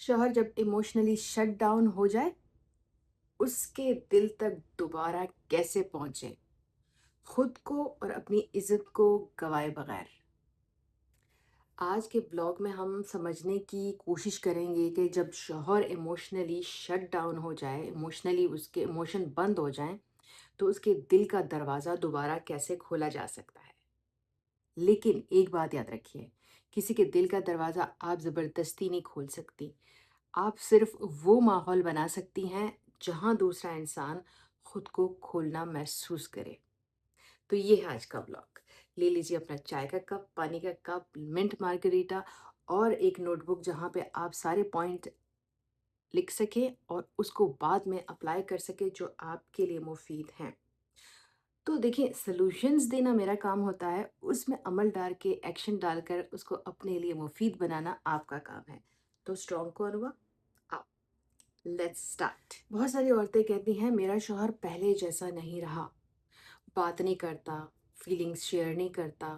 शौहर जब emotionally shut down हो जाए, उसके दिल तक दोबारा कैसे पहुंचे, खुद को और अपनी इज्जत को गवाए बगैर। आज के ब्लॉग में हम समझने की कोशिश करेंगे कि जब शौहर इमोशनली शट डाउन हो जाए, इमोशनली उसके इमोशन बंद हो जाएं, तो उसके दिल का दरवाज़ा दोबारा कैसे खोला जा सकता है। लेकिन एक बात याद रखिए, किसी के दिल का दरवाज़ा आप ज़बरदस्ती नहीं खोल सकती। आप सिर्फ वो माहौल बना सकती हैं जहां दूसरा इंसान खुद को खोलना महसूस करे। तो ये है आज का ब्लॉग। ले लीजिए अपना चाय का कप, पानी का कप, मिंट मार्गरीटा और एक नोटबुक जहां पे आप सारे पॉइंट लिख सकें और उसको बाद में अप्लाई कर सकें जो आपके लिए मुफीद हैं। तो देखिए, सॉल्यूशंस देना मेरा काम होता है, उसमें अमल डाल के एक्शन डालकर उसको अपने लिए मुफीद बनाना आपका काम है। तो स्ट्रॉन्ग कौन हुआ? आप। Let's start. बहुत सारी औरतें कहती हैं मेरा शौहर पहले जैसा नहीं रहा, बात नहीं करता, फीलिंग्स शेयर नहीं करता,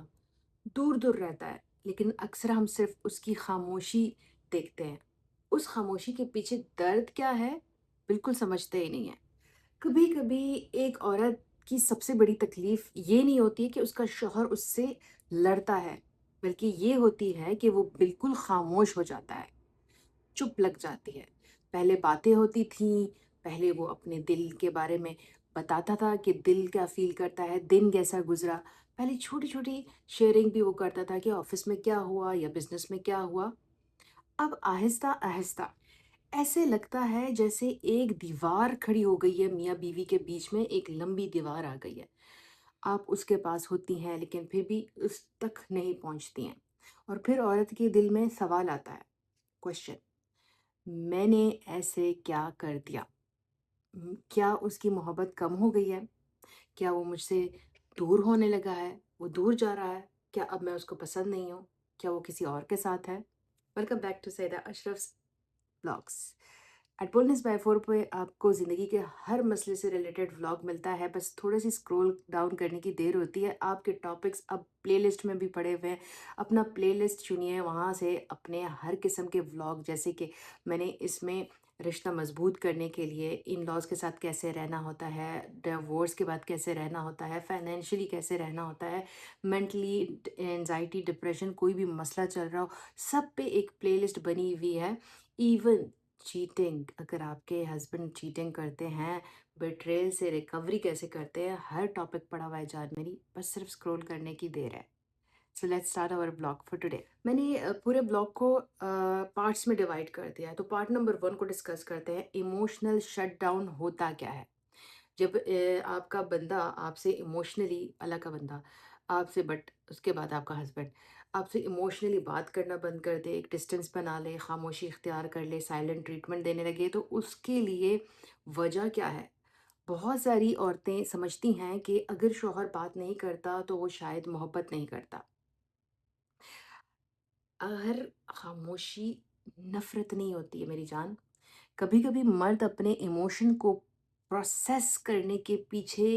दूर दूर रहता है। लेकिन अक्सर हम सिर्फ उसकी खामोशी देखते हैं, उस खामोशी के पीछे दर्द क्या है बिल्कुल समझते ही नहीं है। कभी कभी एक औरत की सबसे बड़ी तकलीफ ये नहीं होती है कि उसका शौहर उससे लड़ता है, बल्कि ये होती है कि वो बिल्कुल खामोश हो जाता है, चुप लग जाती है। पहले बातें होती थीं, पहले वो अपने दिल के बारे में बताता था कि दिल क्या फ़ील करता है, दिन कैसा गुज़रा। पहले छोटी-छोटी शेयरिंग भी वो करता था कि ऑफ़िस में क्या हुआ या बिज़नेस में क्या हुआ। अब आहिस्ता-आहिस्ता ऐसे लगता है जैसे एक दीवार खड़ी हो गई है, मियाँ-बीवी के बीच में एक लंबी दीवार आ गई है। आप उसके पास होती हैं लेकिन फिर भी उस तक नहीं पहुँचती हैं। और फिर औरत के दिल में सवाल आता है, क्वेश्चन, मैंने ऐसे क्या कर दिया? क्या उसकी मोहब्बत कम हो गई है? क्या वो मुझसे दूर होने लगा है? वो दूर जा रहा है? क्या अब मैं उसको पसंद नहीं हूँ? क्या वो किसी और के साथ है? Welcome back to Syeda Ashraf's vlogs. At boldness by 4 पे आपको ज़िंदगी के हर मसले से रिलेटेड व्लॉग मिलता है, बस थोड़ी-सी स्क्रॉल डाउन करने की देर होती है। आपके टॉपिक्स अब प्लेलिस्ट में भी पड़े हुए हैं। अपना प्लेलिस्ट चुनिए, वहाँ से अपने हर किस्म के व्लॉग, जैसे कि मैंने इसमें रिश्ता मज़बूत करने के लिए इन-लॉज़ के साथ कैसे रहना होता है, डिवोर्स के बाद कैसे रहना होता है, फाइनेंशियली कैसे रहना होता है, मेंटली एंग्ज़ायटी, डिप्रेशन, कोई भी मसला चल रहा हो, सब पे एक प्लेलिस्ट बनी हुई है। इवन चीटिंग, अगर आपके हस्बैंड चीटिंग करते हैं, बिट्रेयल से रिकवरी कैसे करते हैं, हर टॉपिक पड़ा हुआ है जान मेरी, बस सिर्फ स्क्रॉल करने की देर है। So let's start our blog for today. मैंने पूरे ब्लॉग को पार्ट्स में डिवाइड कर दिया है। तो पार्ट नंबर 1 को डिस्कस करते हैं, इमोशनल शटडाउन होता क्या है। जब आपका बंदा आपसे इमोशनली, अल्लाह का बंदा आपसे, बट उसके बाद आपका हस्बैंड आपसे इमोशनली बात करना बंद कर दे, एक डिस्टेंस बना ले, खामोशी इख्तियार कर ले, साइलेंट ट्रीटमेंट देने लगे, तो उसके लिए वजह क्या है? बहुत सारी औरतें समझती हैं कि अगर शौहर बात नहीं करता तो वो शायद मोहब्बत नहीं करता। हर खामोशी नफ़रत नहीं होती है मेरी जान। कभी-कभी मर्द अपने इमोशन को प्रोसेस करने के पीछे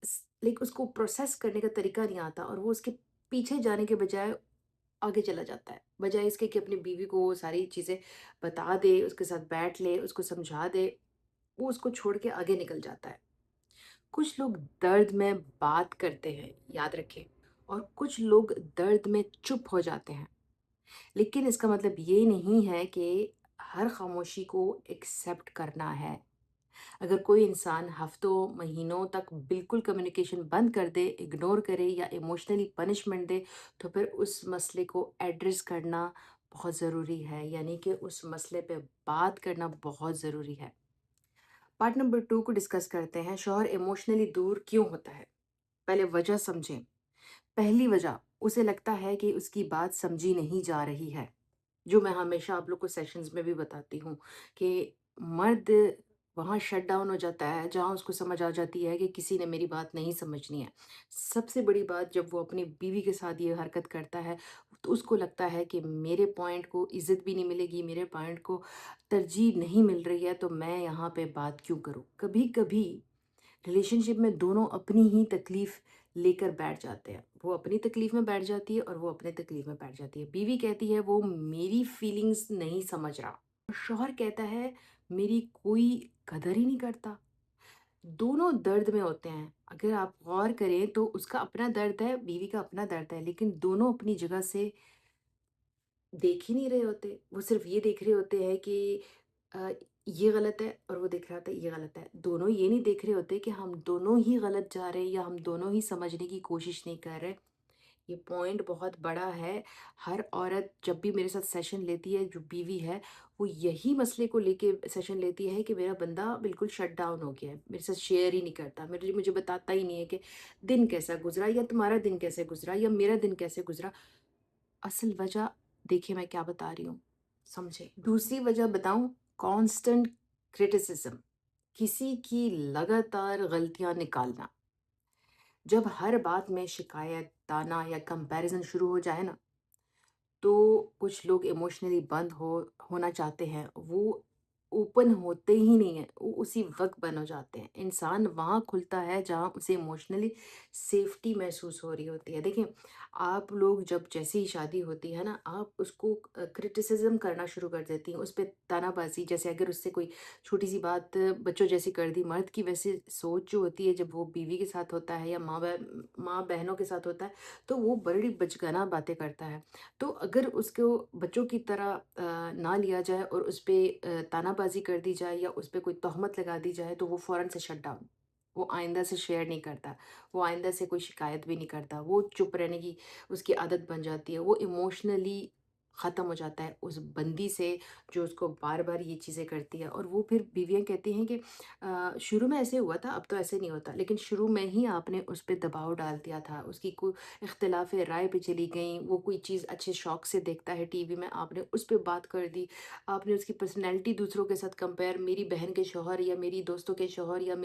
लाइक उसको प्रोसेस करने का तरीका नहीं आता और वो उसके पीछे जाने के बजाय आगे चला जाता है। बजाय इसके कि अपनी बीवी को वो सारी चीज़ें बता दे, उसके साथ बैठ ले, उसको समझा दे, वो उसको छोड़ के आगे निकल जाता है। कुछ लोग दर्द में बात करते हैं, याद रखें, और कुछ लोग दर्द में चुप हो जाते हैं। लेकिन इसका मतलब ये नहीं है कि हर खामोशी को एक्सेप्ट करना है। अगर कोई इंसान हफ्तों, महीनों तक बिल्कुल कम्युनिकेशन बंद कर दे, इग्नोर करे या इमोशनली पनिशमेंट दे, तो फिर उस मसले को एड्रेस करना बहुत ज़रूरी है, यानी कि उस मसले पे बात करना बहुत ज़रूरी है। पार्ट नंबर 2 को डिस्कस करते हैं, शौहर इमोशनली दूर क्यों होता है? पहले वजह समझें। पहली वजह, उसे लगता है कि उसकी बात समझी नहीं जा रही है। जो मैं हमेशा आप लोग को सेशंस में भी बताती हूँ कि मर्द वहाँ शट डाउन हो जाता है जहाँ उसको समझ आ जाती है कि किसी ने मेरी बात नहीं समझनी है। सबसे बड़ी बात, जब वो अपनी बीवी के साथ ये हरकत करता है, तो उसको लगता है कि मेरे पॉइंट को इज़्ज़त भी नहीं मिलेगी, मेरे पॉइंट को तरजीह नहीं मिल रही है, तो मैं यहाँ पे बात क्यों करूँ? कभी-कभी रिलेशनशिप में दोनों अपनी ही तकलीफ़ लेकर बैठ जाते हैं। वो अपनी तकलीफ़ में बैठ जाती है और वो अपनी तकलीफ़ में बैठ जाती है। बीवी कहती है वो मेरी फीलिंग्स नहीं समझ रहा। और शौहर कहता है मेरी कोई कदर ही नहीं करता। दोनों दर्द में होते हैं। अगर आप गौर करें तो उसका अपना दर्द है, बीवी का अपना दर्द है, लेकिन दोनों अपनी जगह से देख ही नहीं रहे होते। वो सिर्फ़ ये देख रहे होते हैं कि अ, ये गलत है, और वो देख रहा होता है ये गलत है। दोनों ये नहीं देख रहे होते कि हम दोनों ही गलत जा रहे हैं या हम दोनों ही समझने की कोशिश नहीं कर रहे। ये पॉइंट बहुत बड़ा है। हर औरत जब भी मेरे साथ सेशन लेती है, जो बीवी है, वो यही मसले को लेके सेशन लेती है कि मेरा बंदा बिल्कुल शट डाउन हो गया है, मेरे साथ शेयर ही नहीं करता, मेरे मुझे बताता ही नहीं है कि दिन कैसा गुज़रा या तुम्हारा दिन कैसे गुज़रा या मेरा दिन कैसे गुज़रा। असल वजह देखिए मैं क्या बता रही हूँ, समझे? दूसरी वजह बताऊँ, कांस्टेंट क्रिटिसिज्म, किसी की लगातार गलतियाँ निकालना। जब हर बात में शिकायत, ताना या कंपैरिज़न शुरू हो जाए ना, तो कुछ लोग इमोशनली बंद होना चाहते हैं, वो ओपन होते ही नहीं हैं, वो उसी वक़्त बंद हो जाते हैं। इंसान वहाँ खुलता है जहाँ उसे इमोशनली सेफ्टी महसूस हो रही होती है। देखिए, आप लोग जब जैसे ही शादी होती है ना, आप उसको क्रिटिसिज़्म करना शुरू कर देती हैं, उस पे तानाबाज़ी, जैसे अगर उससे कोई छोटी-सी बात बच्चों जैसी कर दी। मर्द की वैसे सोच जो होती है, जब वो बीवी के साथ होता है या माँ-बहनों के साथ होता है, तो वो बड़ी बचकाना बातें करता है। तो अगर उसको बच्चों की तरह ना लिया जाए और उस पे तानाबाज़ी कर दी जाए या उस पे कोई तोहमत लगा दी जाए, तो वो फ़ौरन से शट डाउन। वो आइंदा से शेयर नहीं करता, वो आइंदा से कोई शिकायत भी नहीं करता, वो चुप रहने की उसकी आदत बन जाती है, वो इमोशनली ख़त्म हो जाता है उस बंदी से जो उसको बार-बार ये चीज़ें करती है। और वो फिर बीवियाँ कहती हैं कि शुरू में ऐसे हुआ था, अब तो ऐसे नहीं होता, लेकिन शुरू में ही आपने उस पे दबाव डाल दिया था, उसकी इख्तिलाफ़ राय पे चली गईं, वो कोई चीज़ अच्छे शौक से देखता है टीवी में, आपने उस पे बात कर दी, आपने उसकी पर्सनैलिटी दूसरों के साथ कंपेयर, मेरी बहन के शौहर या मेरी दोस्तों के शौहर या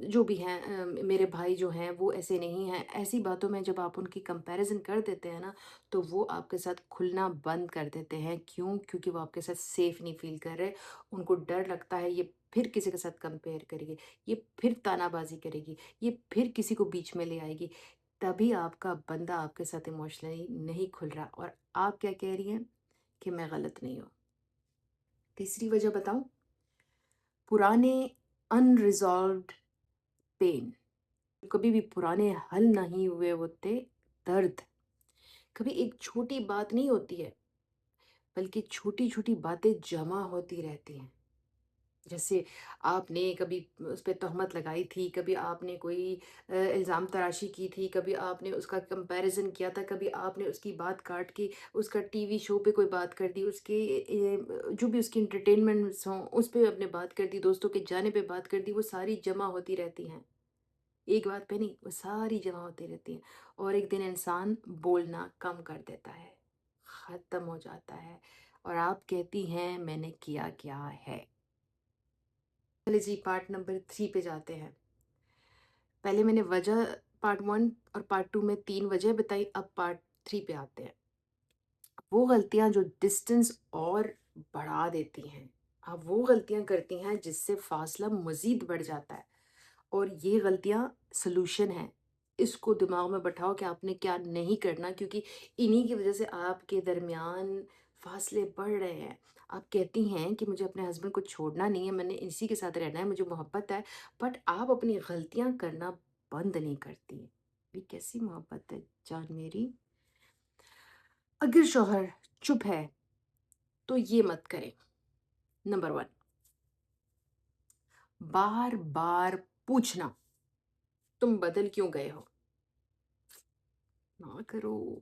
जो भी हैं, मेरे भाई जो हैं वो ऐसे नहीं हैं, ऐसी बातों में जब आप उनकी कंपैरिज़न कर देते हैं ना, तो वो आपके साथ खुलना बंद कर देते हैं। क्यों? क्योंकि वो आपके साथ सेफ़ नहीं फ़ील कर रहे, उनको डर लगता है ये फिर किसी के साथ कंपेयर करेगी, ये फिर तानाबाज़ी करेगी, ये फिर किसी को बीच में ले आएगी। तभी आपका बंदा आपके साथ इमोशनली नहीं खुल रहा, और आप क्या कह रही हैं कि मैं गलत नहीं हूँ। तीसरी वजह बताऊँ? पुराने अनरिज़ॉल्व्ड पेन, कभी भी पुराने हल नहीं हुए होते दर्द, कभी एक छोटी बात नहीं होती है, बल्कि छोटी-छोटी बातें जमा होती रहती हैं। जैसे आपने कभी उस पे तोहमत लगाई थी, कभी आपने कोई इल्ज़ाम तराशी की थी, कभी आपने उसका कंपैरिज़न किया था, कभी आपने उसकी बात काट के उसका टीवी शो पे कोई बात कर दी, उसके जो भी उसकी एंटरटेनमेंट्स हों, उस पे आपने बात कर दी, दोस्तों के जाने पे बात कर दी, वो सारी जमा होती रहती हैं। एक बात पे नहीं, वो सारी जमा होती रहती हैं, और एक दिन इंसान बोलना कम कर देता है, ख़त्म हो जाता है, और आप कहती हैं मैंने किया क्या है? चलिए जी, पार्ट नंबर 3 पे जाते हैं। पहले मैंने वजह पार्ट 1 और पार्ट 2 में 3 वजह बताई, अब पार्ट 3 पे आते हैं। वो गलतियाँ जो डिस्टेंस और बढ़ा देती हैं, आप वो गलतियाँ करती हैं जिससे फ़ासला मज़ीद बढ़ जाता है, और ये गलतियाँ सॉल्यूशन हैं। इसको दिमाग में बैठाओ कि आपने क्या नहीं करना, क्योंकि इन्हीं की वज़ह से आपके दरमियान फ़ासले बढ़ रहे हैं। आप कहती हैं कि मुझे अपने हस्बैंड को छोड़ना नहीं है, मैंने इसी के साथ रहना है, मुझे मोहब्बत है, बट आप अपनी गलतियाँ करना बंद नहीं करती। ये कैसी मोहब्बत है जान मेरी? अगर शौहर चुप है, तो ये मत करें। नंबर 1, बार-बार पूछना, तुम बदल क्यों गए हो? ना करो।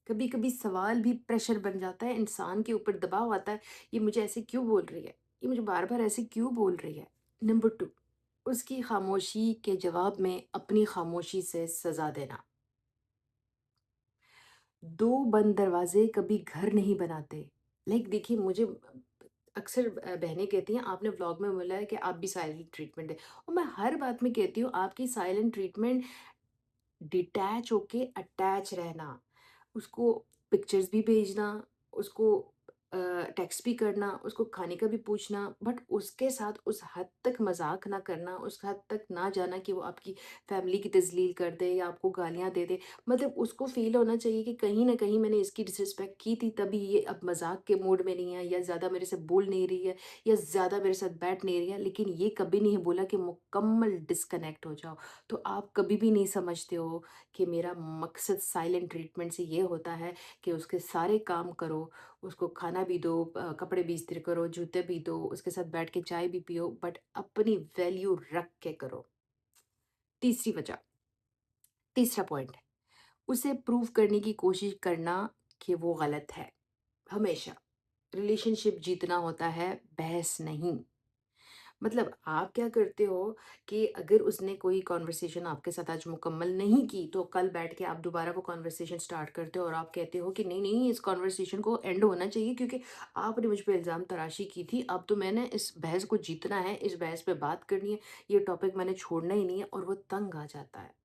कभी-कभी सवाल भी प्रेशर बन जाता है, इंसान के ऊपर दबाव आता है, ये मुझे ऐसे क्यों बोल रही है? ये मुझे बार-बार ऐसे क्यों बोल रही है? नंबर 2, उसकी खामोशी के जवाब में अपनी खामोशी से सज़ा देना। 2 बंद दरवाज़े कभी घर नहीं बनाते। लाइक देखिए, मुझे अक्सर बहनें कहती हैं आपने व्लॉग में बोला है कि आप भी साइलेंट ट्रीटमेंट दें, और मैं हर बात में कहती हूँ आपकी साइलेंट ट्रीटमेंट डिटैच होके अटैच रहना, उसको पिक्चर्स भी भेजना, उसको टेक्स्ट भी करना, उसको खाने का भी पूछना, बट उसके साथ उस हद तक मज़ाक ना करना, उस हद तक ना जाना कि वो आपकी फैमिली की तज़लील कर दे या आपको गालियाँ दे दे। मतलब उसको फ़ील होना चाहिए कि कहीं न कहीं मैंने इसकी डिसरिस्पेक्ट की थी, तभी ये अब मज़ाक के मूड में नहीं है, या ज़्यादा मेरे से बोल नहीं रही है, या ज़्यादा मेरे साथ बैठ नहीं रही है। लेकिन ये कभी नहीं बोला कि मुकम्मल डिस्कनेक्ट हो जाओ। तो आप कभी भी नहीं समझते हो कि मेरा मकसद साइलेंट ट्रीटमेंट से ये होता है कि उसके सारे काम करो, उसको खाना भी दो, कपड़े भी इस्त्री करो, जूते भी दो, उसके साथ बैठ के चाय भी पियो, बट अपनी वैल्यू रख के करो। तीसरी वजह, तीसरा पॉइंट है, उसे प्रूव करने की कोशिश करना कि वो गलत है। हमेशा रिलेशनशिप जीतना होता है, बहस नहीं। मतलब आप क्या करते हो कि अगर उसने कोई कॉन्वर्सेशन आपके साथ आज मुकम्मल नहीं की, तो कल बैठ के आप दोबारा वो कॉन्वर्सेशन स्टार्ट करते हो और आप कहते हो कि नहीं नहीं, इस कॉन्वर्सेशन को एंड होना चाहिए क्योंकि आपने मुझ पे इल्ज़ाम तराशी की थी, अब तो मैंने इस बहस को जीतना है, इस बहस पे बात करनी है, ये टॉपिक मैंने छोड़ना ही नहीं है, और वो तंग आ जाता है।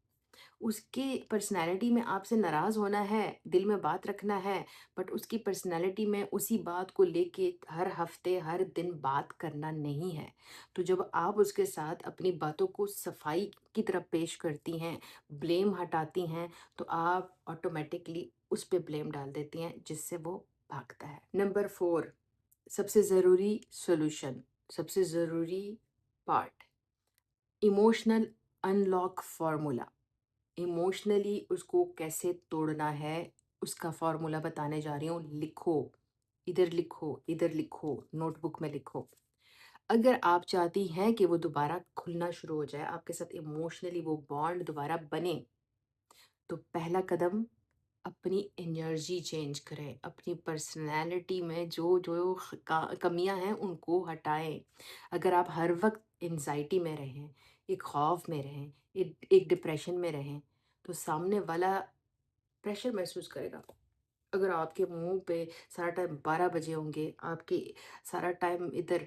उसकी पर्सनैलिटी में आपसे नाराज़ होना है, दिल में बात रखना है, बट उसकी पर्सनैलिटी में उसी बात को लेके हर हफ़्ते, हर दिन बात करना नहीं है। तो जब आप उसके साथ अपनी बातों को सफाई की तरफ पेश करती हैं, ब्लेम हटाती हैं, तो आप ऑटोमैटिकली उस पे ब्लेम डाल देती हैं, जिससे वो भागता है। नंबर 4, सबसे ज़रूरी सॉल्यूशन, सबसे ज़रूरी part, emotional unlock formula. Emotionally उसको कैसे तोड़ना है, उसका फ़ॉर्मूला बताने जा रही हूँ। लिखो, इधर लिखो, इधर लिखो, नोटबुक में लिखो। अगर आप चाहती हैं कि वो दोबारा खुलना शुरू हो जाए, आपके साथ इमोशनली वो बॉन्ड दोबारा बने, तो पहला कदम, अपनी एनर्जी चेंज करें, अपनी पर्सनैलिटी में जो कमियां हैं उनको हटाएं। अगर आप हर वक्त एनजाइटी में रहें, एक खौफ में रहें, एक डिप्रेशन में रहें, तो सामने वाला प्रेशर महसूस करेगा। अगर आपके मुंह पे सारा टाइम 12 बजे होंगे, आपके सारा टाइम इधर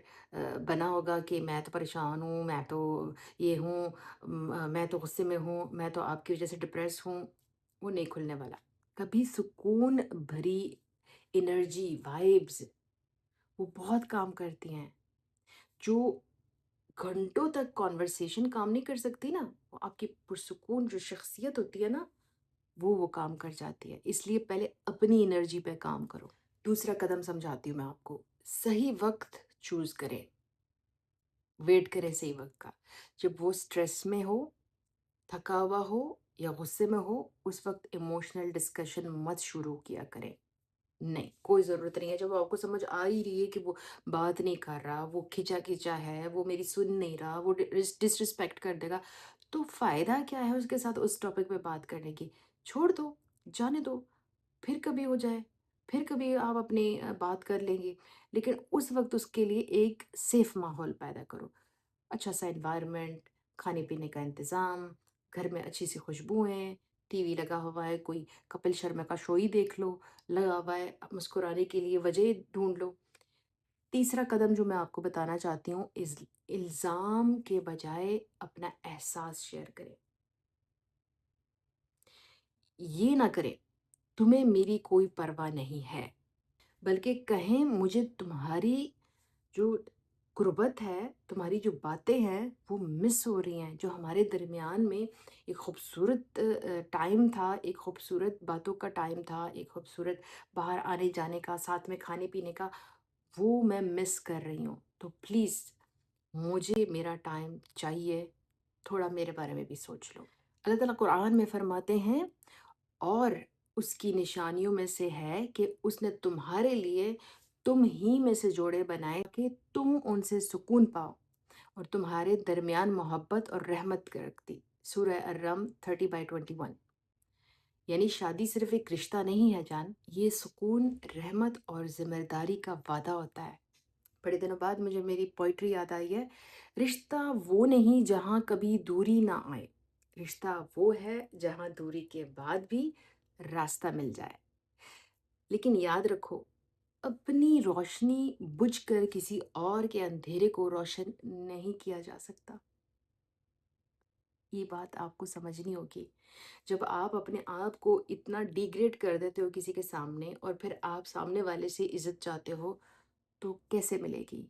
बना होगा कि मैं तो परेशान हूँ, मैं तो ये हूँ, मैं तो गुस्से में हूँ, मैं तो आपकी वजह से डिप्रेस हूँ, वो नहीं खुलने वाला। कभी सुकून भरी एनर्जी, वाइब्स, वो बहुत काम करती हैं। जो घंटों तक कॉन्वर्सेशन काम नहीं कर सकती ना, वो आपकी पुरसुकून जो शख्सियत होती है ना, वो काम कर जाती है। इसलिए पहले अपनी एनर्जी पे काम करो। दूसरा कदम समझाती हूँ मैं आपको, सही वक्त चूज़ करें, वेट करें सही वक्त का। जब वो स्ट्रेस में हो, थका हुआ हो या गुस्से में हो, उस वक्त इमोशनल डिस्कशन मत शुरू किया करें। नहीं, कोई ज़रूरत नहीं है। जब आपको समझ आ ही रही है कि वो बात नहीं कर रहा, वो खिंचा-खिंचा है, वो मेरी सुन नहीं रहा, वो डिसरिस्पेक्ट कर देगा, तो फ़ायदा क्या है उसके साथ उस टॉपिक पे बात करने की? छोड़ दो, जाने दो, फिर कभी हो जाए, फिर कभी आप अपनी बात कर लेंगे। लेकिन उस वक़्त उसके लिए एक सेफ़ माहौल पैदा करो। अच्छा-सा एनवायरनमेंट, खाने-पीने का इंतज़ाम, घर में अच्छी-सी खुशबुएँ, टीवी लगा हुआ है, कोई कपिल शर्मा का शो ही देख लो, लगा हुआ है, अब मुस्कुराने के लिए वजह ढूँढ लो। तीसरा कदम जो मैं आपको बताना चाहती हूँ, इल्ज़ाम के बजाय अपना एहसास शेयर करें। ये ना करें, तुम्हें मेरी कोई परवाह नहीं है, बल्कि कहें मुझे तुम्हारी जो गुर्बत है, तुम्हारी जो बातें हैं, वो मिस हो रही हैं। जो हमारे दरमियान में एक खूबसूरत टाइम था, एक खूबसूरत बातों का टाइम था, एक खूबसूरत बाहर आने-जाने का, साथ में खाने-पीने का, वो मैं मिस कर रही हूँ। तो प्लीज़ मुझे मेरा टाइम चाहिए, थोड़ा मेरे बारे में भी सोच लो। अल्लाह ताला कुरान में फरमाते हैं, और उसकी निशानियों में से है कि उसने तुम्हारे लिए तुम ही में से जोड़े बनाए कि तुम उनसे सुकून पाओ, और तुम्हारे दरमियान मोहब्बत और रहमत रख दी। सूरह अर्रम 30/21। यानी शादी सिर्फ एक रिश्ता नहीं है जान, ये सुकून, रहमत और जिम्मेदारी का वादा होता है। बड़े दिनों बाद मुझे मेरी पोइट्री याद आई है। रिश्ता वो नहीं जहाँ कभी दूरी ना आए, रिश्ता वो है जहाँ दूरी के बाद भी रास्ता मिल जाए। लेकिन याद रखो, अपनी रोशनी बुझकर किसी और के अंधेरे को रोशन नहीं किया जा सकता। ये बात आपको समझनी होगी। जब आप अपने आप को इतना डिग्रेड कर देते हो किसी के सामने और फिर आप सामने वाले से इज़्ज़त चाहते हो, तो कैसे मिलेगी?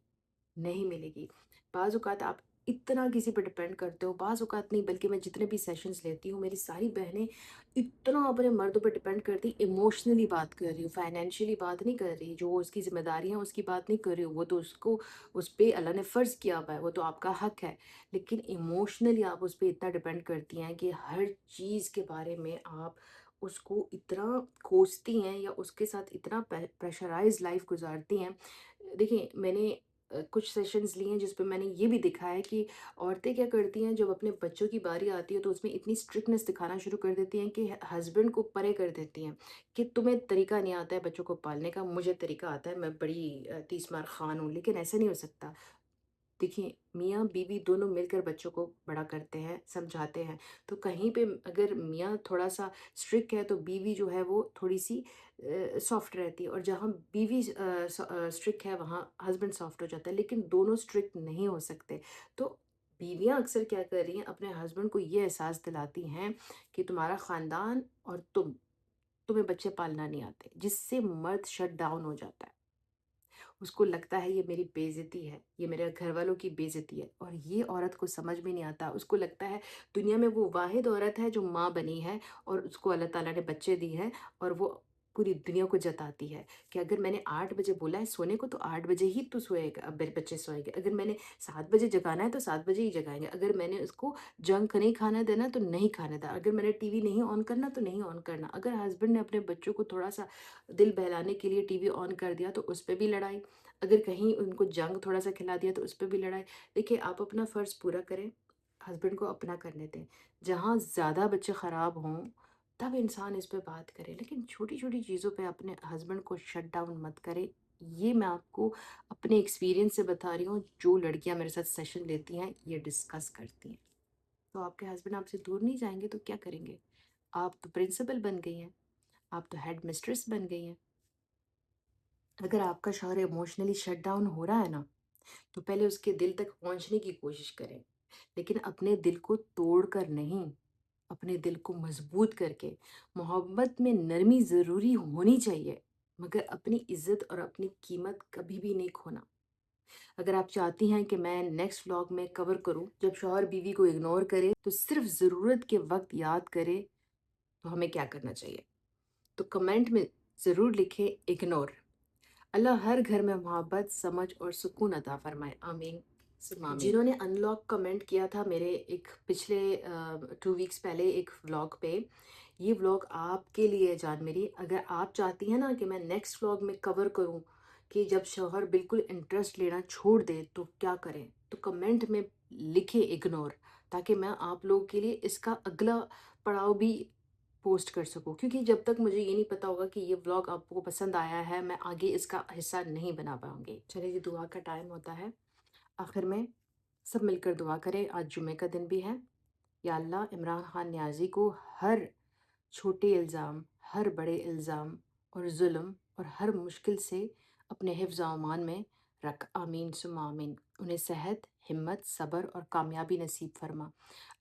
नहीं मिलेगी। बाज़ औक़ात आप इतना किसी पे डिपेंड करते हो, बाज़ औक़ात नहीं बल्कि मैं जितने भी सेशंस लेती हूँ, मेरी सारी बहनें इतना अपने मर्दों पे डिपेंड करती, इमोशनली बात कर रही हूँ, फाइनेंशियली बात नहीं कर रही, जो उसकी ज़िम्मेदारियाँ हैं उसकी बात नहीं कर रही हूँ, वो तो उसको उस पे अल्लाह ने फ़र्ज़ किया हुआ है, वो तो आपका हक है। लेकिन इमोशनली आप उस पे इतना डिपेंड करती हैं कि हर चीज़ के बारे में आप उसको इतना कोसती हैं या उसके साथ इतना प्रेशराइज़्ड लाइफ़ गुज़ारती हैं। देखिए, मैंने कुछ सेशंस लिए हैं जिस पे मैंने ये भी देखा है कि औरतें क्या करती हैं जब अपने बच्चों की बारी आती है तो उसमें इतनी स्ट्रिक्टनेस दिखाना शुरू कर देती हैं कि हस्बैंड को परे कर देती हैं कि तुम्हें तरीका नहीं आता है बच्चों को पालने का, मुझे तरीका आता है, मैं बड़ी तीस मार खान हूँ। लेकिन ऐसा नहीं हो सकता। देखिए, मियाँ-बीवी दोनों मिलकर बच्चों को बड़ा करते हैं, समझाते हैं। तो कहीं पे अगर मियाँ थोड़ा-सा स्ट्रिक्ट है, तो बीवी जो है वो थोड़ी-सी सॉफ्ट रहती है और जहाँ बीवी स्ट्रिक्ट है, वहाँ हस्बैंड सॉफ्ट हो जाता है, लेकिन दोनों स्ट्रिक्ट नहीं हो सकते। तो बीवियाँ अक्सर क्या कर रही हैं, अपने हस्बैंड को ये एहसास दिलाती हैं कि तुम्हारा ख़ानदान और तुम्हें बच्चे पालना नहीं आते, जिससे मर्द शट डाउन हो जाता है। उसको लगता है ये मेरी बेइज़्ज़ती है, ये मेरे घरवालों की बेइज़्ज़ती है और ये औरत को समझ में नहीं आता। उसको लगता है दुनिया में वो वाहिद औरत है जो माँ बनी है और उसको अल्लाह ताला ने बच्चे दिए हैं और वो पूरी दुनिया को जताती है कि अगर मैंने 8 बजे बोला है सोने को तो 8 बजे ही तू सोएगा, मेरे बच्चे सोएँगे। अगर मैंने 7 बजे जगाना है तो 7 बजे ही जगाएँगे। अगर मैंने उसको जंक नहीं खाना देना है तो नहीं खाने देना। अगर मैंने टीवी नहीं ऑन करना तो नहीं ऑन करना। अगर हस्बैंड ने अपने बच्चों को थोड़ा-सा दिल बहलाने के लिए टीवी ऑन कर दिया तो उस पे भी लड़ाई। अगर कहीं उनको जंक थोड़ा-सा खिला दिया तो उस पे भी लड़ाई। देखिए, आप अपना फ़र्ज़ पूरा करें, हस्बैंड को अपना करने दें। जहाँ ज़्यादा बच्चे ख़राब हों, तब इंसान इस पे बात करे, लेकिन छोटी-छोटी चीज़ों पे अपने हस्बैंड को शट डाउन मत करें। ये मैं आपको अपने एक्सपीरियंस से बता रही हूँ, जो लड़कियाँ मेरे साथ सेशन लेती हैं, ये डिस्कस करती हैं। तो आपके हस्बैंड आपसे दूर नहीं जाएँगे तो क्या करेंगे? आप तो प्रिंसिपल बन गई हैं, आप तो हेड मिस्ट्रेस बन गई हैं। अगर आपका शौहर इमोशनली शट डाउन हो रहा है ना, तो पहले उसके दिल तक पहुँचने की कोशिश करें, लेकिन अपने दिल को तोड़कर नहीं, अपने दिल को मजबूत करके। मोहब्बत में नरमी ज़रूरी होनी चाहिए, मगर अपनी इज़्ज़त और अपनी कीमत कभी भी नहीं खोना। अगर आप चाहती हैं कि मैं नेक्स्ट व्लॉग में कवर करूँ, जब शौहर बीवी को इग्नोर करे, तो सिर्फ़ ज़रूरत के वक़्त याद करे, तो हमें क्या करना चाहिए? तो कमेंट में ज़रूर लिखें इग्नोर। अल्लाह हर घर में मोहब्बत, समझ और सुकून अता फरमाए। आमीन सुम्मा आमीन। जिन्होंने अनलॉक कमेंट किया था मेरे एक पिछले 2 वीक्स पहले एक व्लॉग पे, ये व्लॉग आपके लिए है जान मेरी। अगर आप चाहती हैं ना कि मैं नेक्स्ट व्लॉग में कवर करूँ कि जब शौहर बिल्कुल इंटरेस्ट लेना छोड़ दे तो क्या करें? तो कमेंट में लिखें इग्नोर, ताकि मैं आप लोगों के लिए इसका अगला पड़ाव भी पोस्ट कर सकूँ, क्योंकि जब तक मुझे ये नहीं पता होगा कि ये व्लॉग आपको पसंद आया है, मैं आगे इसका हिस्सा नहीं बना पाऊँगी। चलिए जी, दुआ का टाइम होता है। आखिर में सब मिलकर दुआ करें, आज जुम्मे का दिन भी है। या अल्लाह, इमरान खान नियाज़ी को हर छोटे इल्ज़ाम, हर बड़े इल्ज़ाम और ज़ुल्म और हर मुश्किल से अपने हिफ्ज़ अमान में रख। आमीन सुम्मा आमीन। उन्हें सेहत, हिम्मत, सब्र और कामयाबी नसीब फरमा।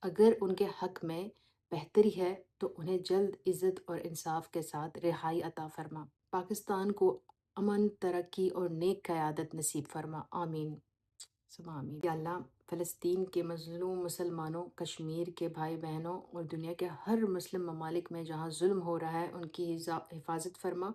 अगर उनके हक़ में बेहतरी है तो उन्हें जल्द इज़्ज़त और इंसाफ के साथ रिहाई अता फरमा। पाकिस्तान को अमन, तरक्की और नेक क़यादत नसीब फरमा। आमीन। सुबह आमीन। या अल्लाह, फ़लस्तीन के मज़लूम मुसलमानों, कश्मीर के भाई-बहनों और दुनिया के हर मुस्लिम ममालिक में जहाँ ज़ुल्म हो रहा है, उनकी हिफ़ाज़त फ़रमा,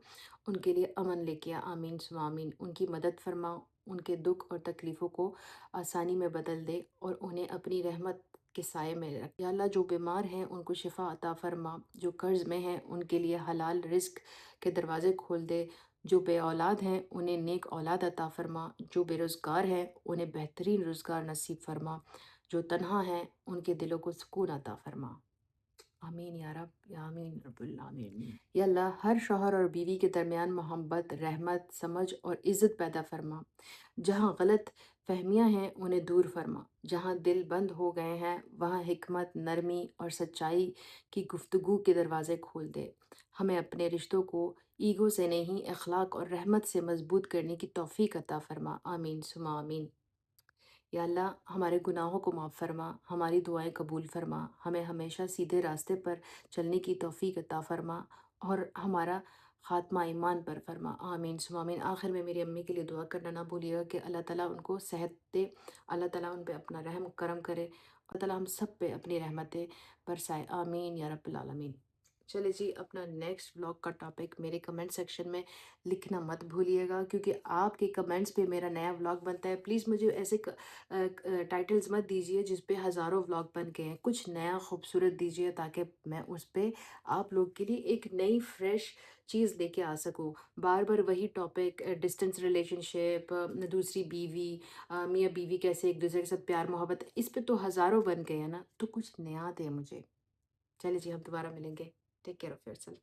उनके लिए अमन लेके आ। आमीन सुम्मा आमीन। उनकी मदद फ़रमा, उनके दुःख और तकलीफ़ों को आसानी में बदल दे और उन्हें अपनी रहमत के साये में रख। या अल्लाह, जो बीमार हैं उनको शिफ़ा अता फ़रमा, जो कर्ज़ में हैं उनके लिए हलाल रिज़्क के दरवाज़े खोल दे, जो बे-औलाद हैं उन्हें नेक औलाद अता फ़रमा, जो बेरोज़गार हैं उन्हें बेहतरीन रोज़गार नसीब फ़रमा, जो तन्हा हैं उनके दिलों को सुकून अता फ़रमा। आमीन या रब, या आमीन रब्बुल आमीन। या अल्लाह, हर शौहर और बीवी के दरमियान मोहब्बत, रहमत, समझ और इज़्ज़त पैदा फ़रमा। जहाँ गलत फ़हमियाँ हैं उन्हें दूर फ़रमा। जहाँ दिल बंद हो गए हैं वहाँ हिकमत, नरमी और सच्चाई की गुफ्तगू के दरवाज़े खोल दे। हमें अपने रिश्तों को ईगो से नहीं, अखलाक और रहमत से मज़बूत करने की तौफ़ीक अता फ़रमा। आमीन सुम्मा आमीन। या अल्लाह हमारे गुनाहों को माफ़ फ़रमा, हमारी दुआएँ कबूल फ़रमा, हमें हमेशा सीधे रास्ते पर चलने की तौफ़ीक अता फ़रमा और हमारा ख़ात्मा ईमान पर फ़रमा। आमीन सुम्मा आमीन। आखिर में मेरी अम्मी के लिए दुआ करना ना भूलिएगा कि अल्लाह ताला उनको सेहत दे, अल्लाह ताला उन पे अपना रहम करम करे, अल्लाह ताला हम सब पे अपनी रहमतें बरसाए। आमीन या रब्बल आलमीन। चलिए जी, अपना नेक्स्ट व्लॉग का टॉपिक मेरे कमेंट सेक्शन में लिखना मत भूलिएगा, क्योंकि आपके कमेंट्स पे मेरा नया व्लॉग बनता है। प्लीज़ मुझे ऐसे टाइटल्स मत दीजिए जिस पे हज़ारों व्लॉग बन गए हैं। कुछ नया खूबसूरत दीजिए ताकि मैं उस पे आप लोग के लिए एक नई फ्रेश चीज़ लेके आ सकूँ। बार-बार वही टॉपिक, डिस्टेंस रिलेशनशिप, दूसरी बीवी, मियाँ बीवी कैसे एक-दूसरे के साथ प्यार मोहब्बत, इस पे तो हज़ारों बन गए हैं ना, तो कुछ नया दें मुझे। चलिए जी, हम दोबारा मिलेंगे। Take care of yourself.